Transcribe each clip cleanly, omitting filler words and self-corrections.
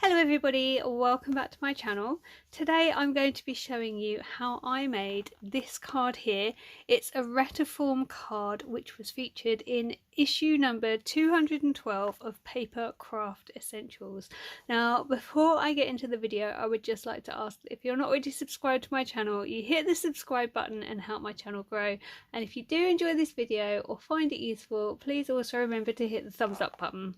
Hello everybody, welcome back to my channel. Today I'm going to be showing you how I made this card here. It's a Retiform card which was featured in issue number 212 of Papercraft Essentials. Now before I get into the video, I would just like to ask that if you're not already subscribed to my channel, you hit the subscribe button and help my channel grow. And if you do enjoy this video or find it useful, please also remember to hit the thumbs up button.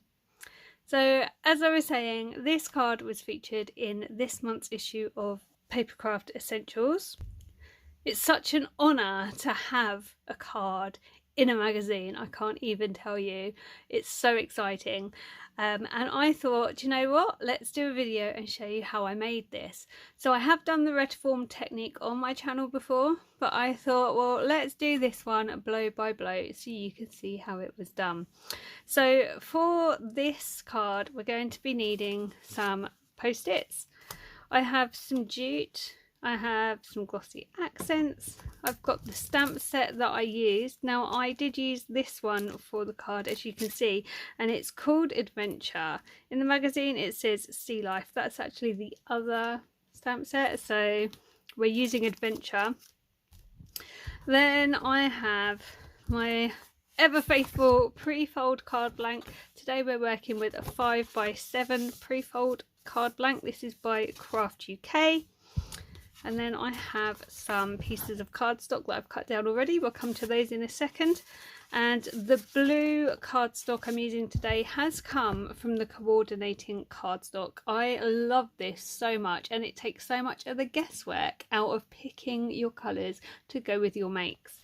So as I was saying, this card was featured in this month's issue of Papercraft Essentials. It's such an honour to have a card in a magazine, I can't even tell you. It's so exciting. And I thought, you know what, let's do a video and show you how I made this. So I have done the Retiform technique on my channel before, but I thought, well, let's do this one blow by blow so you can see how it was done. So for this card, we're going to be needing some post-its. I have some jute, I have some glossy accents, I've got the stamp set that I used. Now I did use this one for the card, as you can see, and it's called Adventure. In the magazine it says Sea Life. That's actually the other stamp set, so we're using Adventure. Then I have my ever faithful pre-fold card blank. Today we're working with a 5x7 pre-fold card blank. This is by Craft UK. And then I have some pieces of cardstock that I've cut down already. We'll come to those in a second. And the blue cardstock I'm using today has come from the coordinating cardstock. I love this so much, and it takes so much of the guesswork out of picking your colours to go with your makes.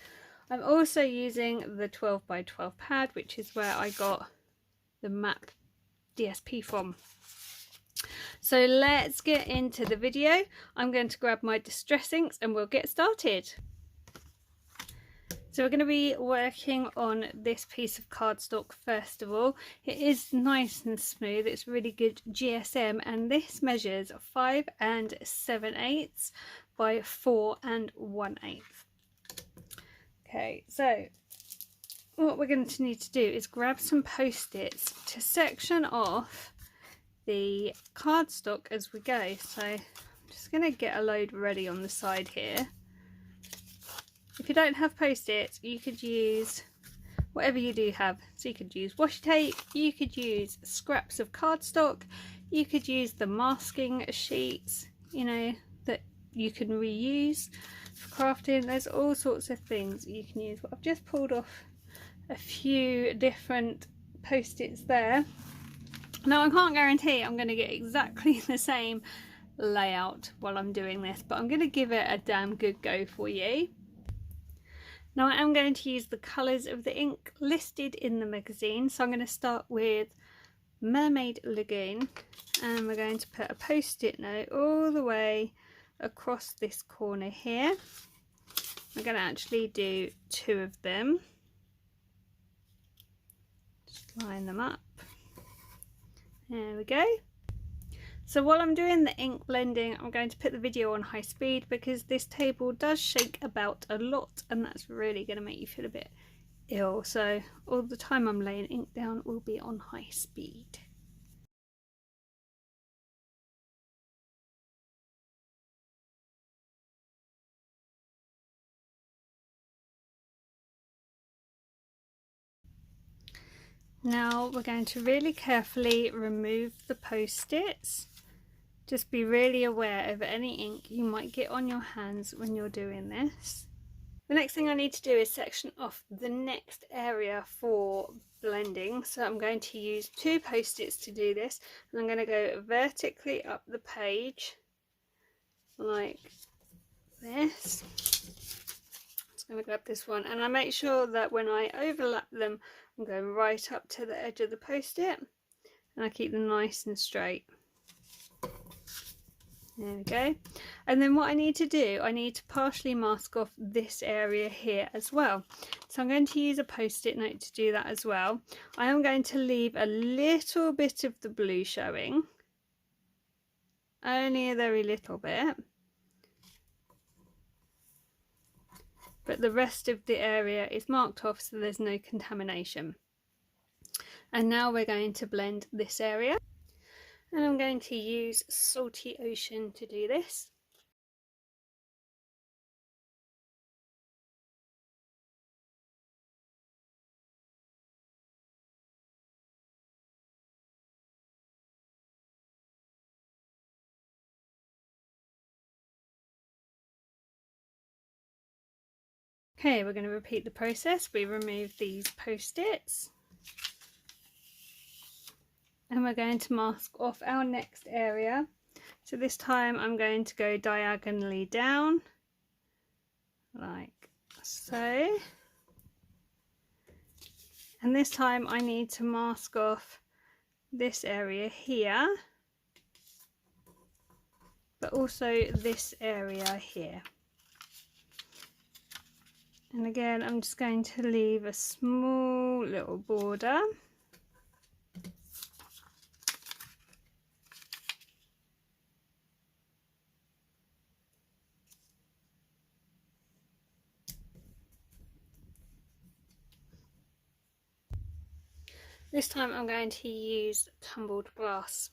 I'm also using the 12x12 pad, which is where I got the map DSP from. So let's get into the video. I'm going to grab my distress inks and we'll get started. So we're going to be working on this piece of cardstock first of all. It is nice and smooth, it's really good GSM, and this measures 5 7/8 by 4 1/8. Okay, so what we're going to need to do is grab some post-its to section off the cardstock as we go. So I'm just going to get a load ready on the side here. If you don't have post-its, you could use whatever you do have. So you could use washi tape, you could use scraps of cardstock, you could use the masking sheets, you know, that you can reuse for crafting. There's all sorts of things you can use. But I've just pulled off a few different post-its there. Now I can't guarantee I'm going to get exactly the same layout while I'm doing this, but I'm going to give it a damn good go for you. Now I am going to use the colours of the ink listed in the magazine, so I'm going to start with Mermaid Lagoon, and we're going to put a post-it note all the way across this corner here. I'm going to actually do 2 of them. Just line them up. There we go. So while I'm doing the ink blending, I'm going to put the video on high speed because this table does shake about a lot, and that's really going to make you feel a bit ill. So all the time I'm laying ink down will be on high speed. Now we're going to really carefully remove the post-its. Just be really aware of any ink you might get on your hands when you're doing this. The next thing I need to do is section off the next area for blending. So I'm going to use 2 post-its to do this, and I'm going to go vertically up the page like this. I'm going to grab this one, and I make sure that when I overlap them, I'm going right up to the edge of the post-it, and I keep them nice and straight. There we go. And then what I need to do, I need to partially mask off this area here as well. So I'm going to use a post-it note to do that as well. I am going to leave a little bit of the blue showing, only a very little bit. But the rest of the area is marked off so there's no contamination. And now we're going to blend this area. And I'm going to use Salty Ocean to do this. Okay, we're going to repeat the process. We remove these post-its and we're going to mask off our next area. So this time I'm going to go diagonally down like so, and this time I need to mask off this area here, but also this area here. And again, I'm just going to leave a small little border. This time I'm going to use tumbled glass.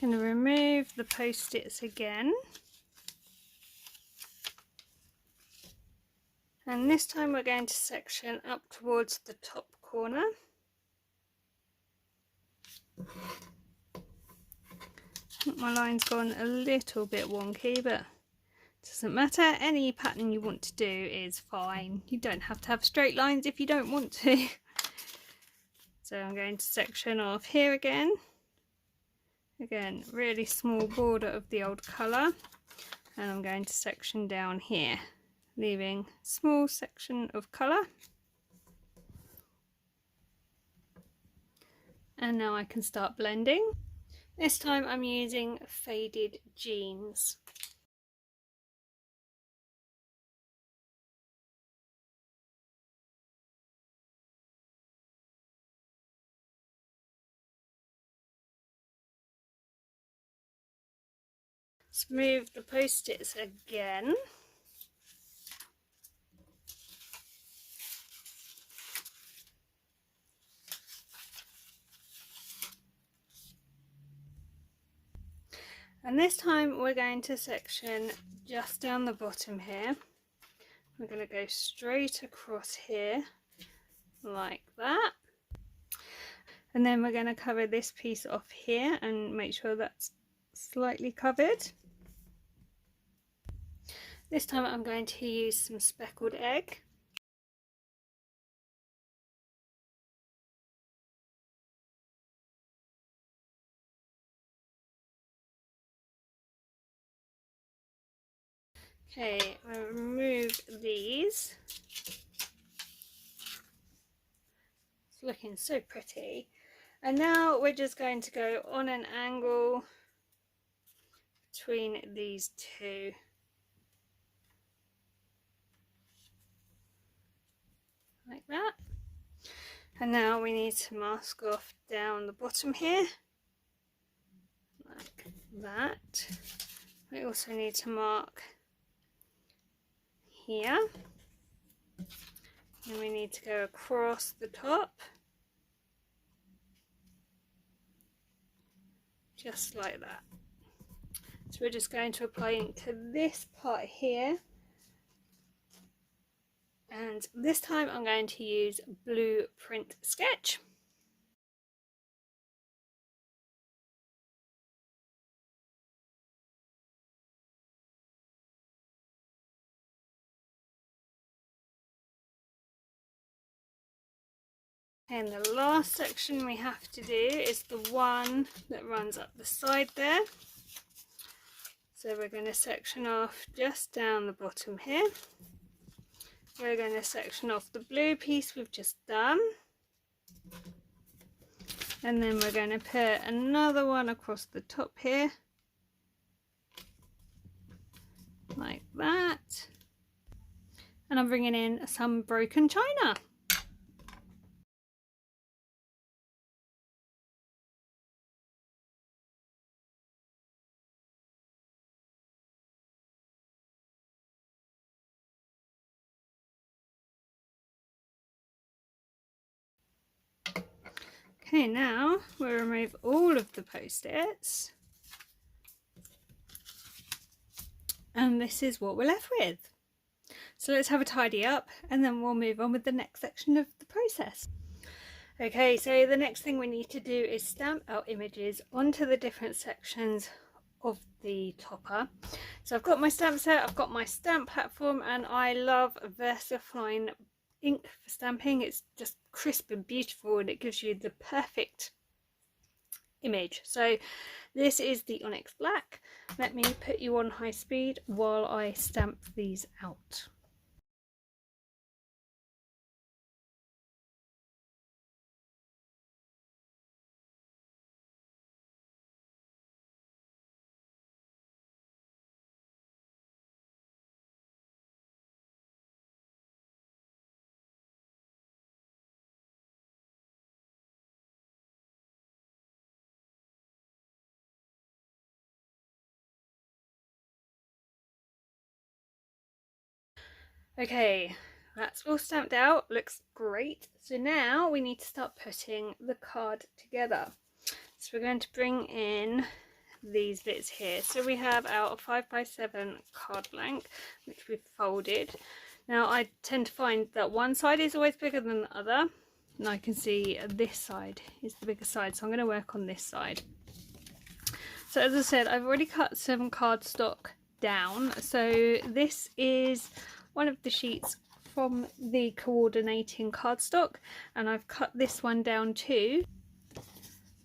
I'm going to remove the post-its again. And this time we're going to section up towards the top corner. My line's gone a little bit wonky, but it doesn't matter. Any pattern you want to do is fine. You don't have to have straight lines if you don't want to. So I'm going to section off here again. Again, really small border of the old colour. And I'm going to section down here, leaving small section of colour. And now I can start blending. This time I'm using Faded Jeans. Smooth the post-its again. And this time we're going to section just down the bottom here. We're going to go straight across here like that. And then we're going to cover this piece off here and make sure that's slightly covered. This time I'm going to use some speckled egg. Okay, I'll remove these. It's looking so pretty. And now we're just going to go on an angle between these two. Like that. And now we need to mask off down the bottom here. Like that. We also need to mark here. And we need to go across the top. Just like that. So we're just going to apply ink to this part here. And this time I'm going to use Blueprint Sketch. And the last section we have to do is the one that runs up the side there. So we're going to section off just down the bottom here. We're going to section off the blue piece we've just done. And then we're going to put another one across the top here. Like that. and I'm bringing in some broken china. Okay, now we'll remove all of the post-its, and this is what we're left with. So let's have a tidy up and then we'll move on with the next section of the process. Okay, so the next thing we need to do is stamp our images onto the different sections of the topper. So I've got my stamp set, I've got my stamp platform, and I love VersaFine ink for stamping. It's just crisp and beautiful and it gives you the perfect image. So this is the Onyx Black. Let me put you on high speed while I stamp these out. Okay, that's all stamped out, looks great. So now we need to start putting the card together. So we're going to bring in these bits here. So we have our 5x7 card blank, which we've folded. Now I tend to find that one side is always bigger than the other, and I can see this side is the bigger side, so I'm going to work on this side. So as I said, I've already cut some cardstock down. So this is one of the sheets from the coordinating cardstock, and I've cut this one down to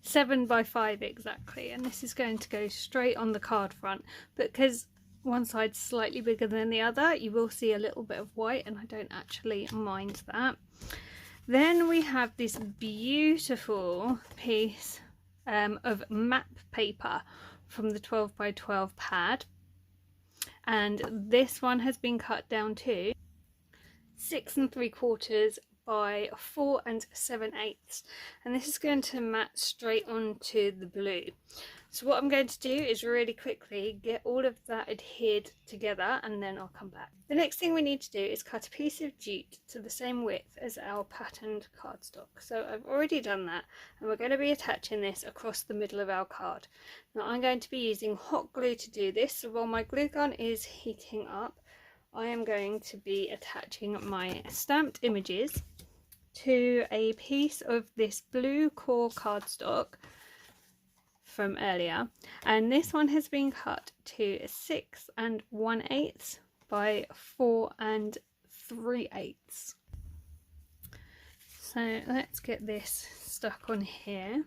7x5 exactly, and this is going to go straight on the card front. But because one side's slightly bigger than the other, you will see a little bit of white, and I don't actually mind that. Then we have this beautiful piece of map paper from the 12x12 pad, and this one has been cut down to 6 3/4 by 4 7/8, and this is going to match straight onto the blue. So what I'm going to do is really quickly get all of that adhered together, and then I'll come back. The next thing we need to do is cut a piece of jute to the same width as our patterned cardstock. So I've already done that, and we're going to be attaching this across the middle of our card. Now I'm going to be using hot glue to do this, so while my glue gun is heating up, I am going to be attaching my stamped images to a piece of this blue core cardstock from earlier, and this one has been cut to 6 1/8 by 4 3/8. So let's get this stuck on here.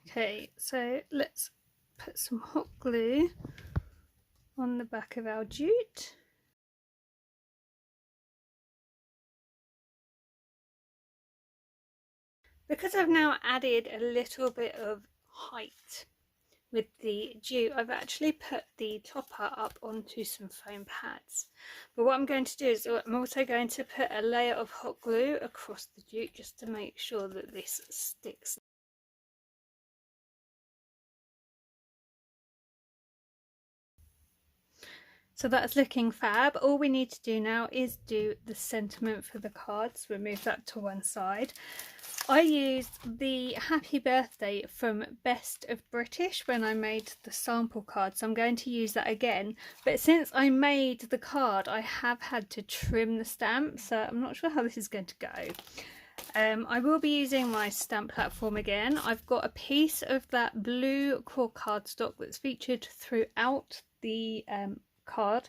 Okay, so let's put some hot glue on the back of our jute. Because I've now added a little bit of height with the jute, I've actually put the topper up onto some foam pads. But what I'm going to do is I'm also going to put a layer of hot glue across the jute just to make sure that this sticks. So that's looking fab. All we need to do now is do the sentiment for the cards. We'll move that to one side. I used the happy birthday from Best of British when I made the sample card, so I'm going to use that again. But since I made the card, I have had to trim the stamp, so I'm not sure how this is going to go. I will be using my stamp platform again. I've got a piece of that blue core cardstock that's featured throughout the card,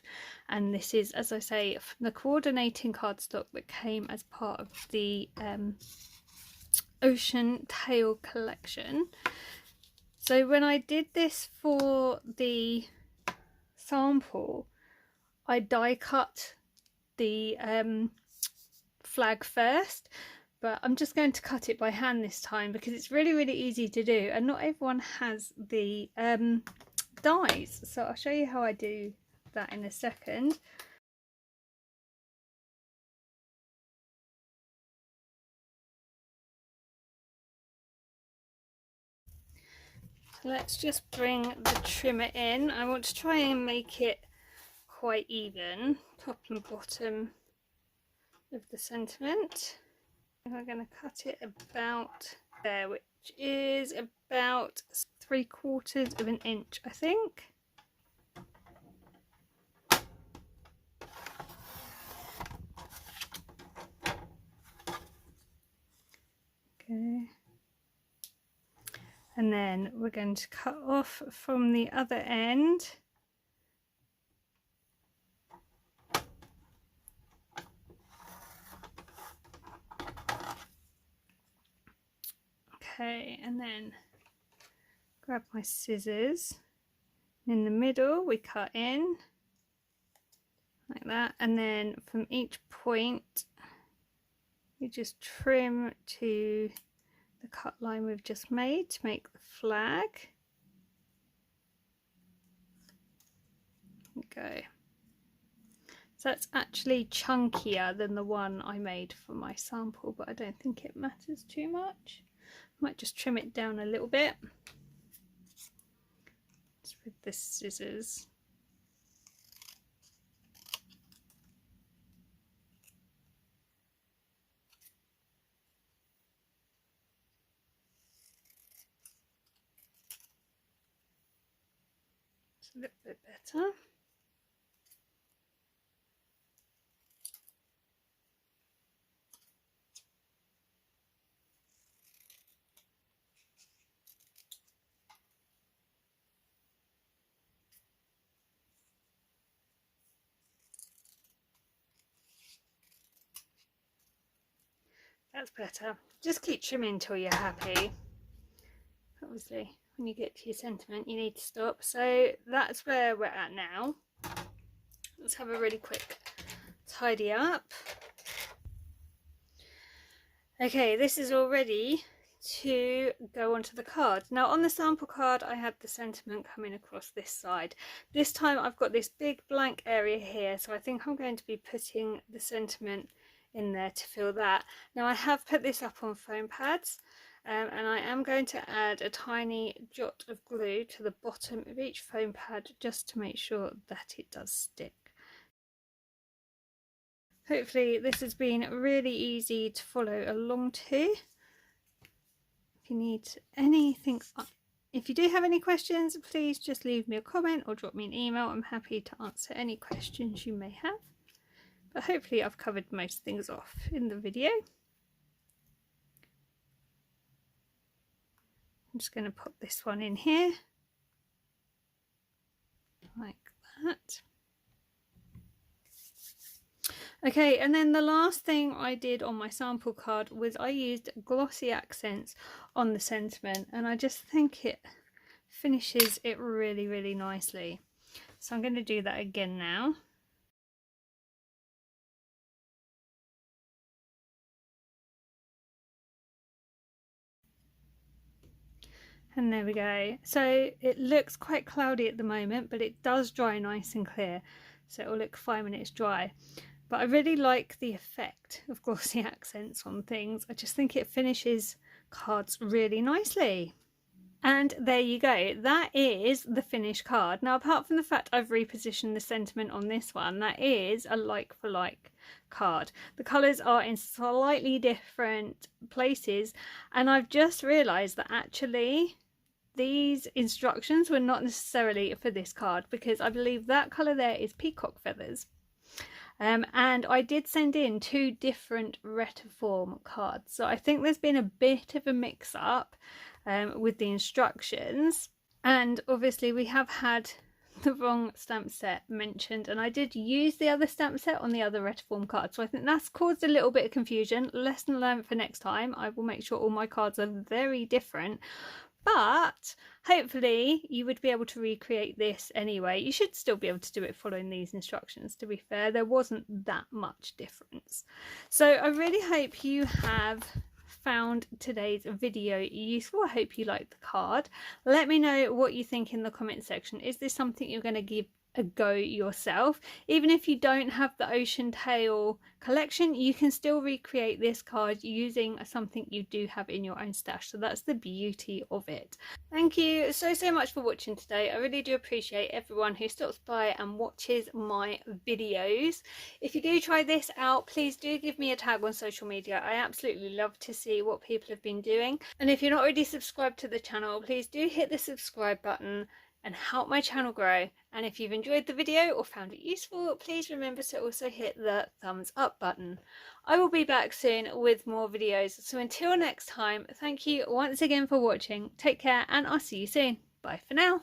and this is, as I say, from the coordinating cardstock that came as part of the Ocean Tail collection. So when I did this for the sample, I die cut the flag first, but I'm just going to cut it by hand this time because it's really easy to do, and not everyone has the dies. So I'll show you how I do that in a second. So let's just bring the trimmer in. I want to try and make it quite even, top and bottom of the sentiment. We're going to cut it about there, which is about 3/4 of an inch, I think. Okay. And then we're going to cut off from the other end. Okay, and then grab my scissors. In the middle we cut in like that, and then from each point you just trim to the cut line we've just made to make the flag. There we go. So that's actually chunkier than the one I made for my sample, but I don't think it matters too much. Might just trim it down a little bit just with the scissors. It's a little bit better. That's better. Just keep trimming until you're happy. Obviously, when you get to your sentiment, you need to stop. So that's where we're at now. Let's have a really quick tidy up. Okay, this is all ready to go onto the card. Now on the sample card I had the sentiment coming across this side. This time I've got this big blank area here, so I think I'm going to be putting the sentiment in there to fill that. Now I have put this up on foam pads, and I am going to add a tiny jot of glue to the bottom of each foam pad just to make sure that it does stick. Hopefully this has been really easy to follow along to. If you need anything, if you do have any questions, please just leave me a comment or drop me an email. I'm happy to answer any questions you may have. But hopefully I've covered most things off in the video. I'm just going to pop this one in here like that. Okay, and then the last thing I did on my sample card was I used glossy accents on the sentiment, and I just think it finishes it really nicely. So I'm going to do that again now. And there we go. So it looks quite cloudy at the moment, but it does dry nice and clear. So it will look fine when it's dry. But I really like the effect of glossy accents on things. I just think it finishes cards really nicely. And there you go, that is the finished card. Now apart from the fact I've repositioned the sentiment on this one, that is a like for like card. The colours are in slightly different places, and I've just realised that actually these instructions were not necessarily for this card, because I believe that colour there is peacock feathers. And I did send in 2 different Retiform cards, so I think there's been a bit of a mix up with the instructions, and obviously we have had the wrong stamp set mentioned, and I did use the other stamp set on the other Retiform card, so I think that's caused a little bit of confusion. Lesson learned for next time. I will make sure all my cards are very different. but hopefully you would be able to recreate this anyway. You should still be able to do it following these instructions. To be fair, there wasn't that much difference. So I really hope you have found today's video useful. I hope you liked the card. Let me know what you think in the comment section. Is this something you're going to give a go yourself? Even if you don't have the Ocean Tail collection, you can still recreate this card using something you do have in your own stash. So that's the beauty of it. Thank you so much for watching today. I really do appreciate everyone who stops by and watches my videos. If you do try this out, please do give me a tag on social media. I absolutely love to see what people have been doing. And if you're not already subscribed to the channel, please do hit the subscribe button and help my channel grow. And if you've enjoyed the video or found it useful, please remember to also hit the thumbs up button. I will be back soon with more videos, so until next time, thank you once again for watching. Take care and I'll see you soon. Bye for now.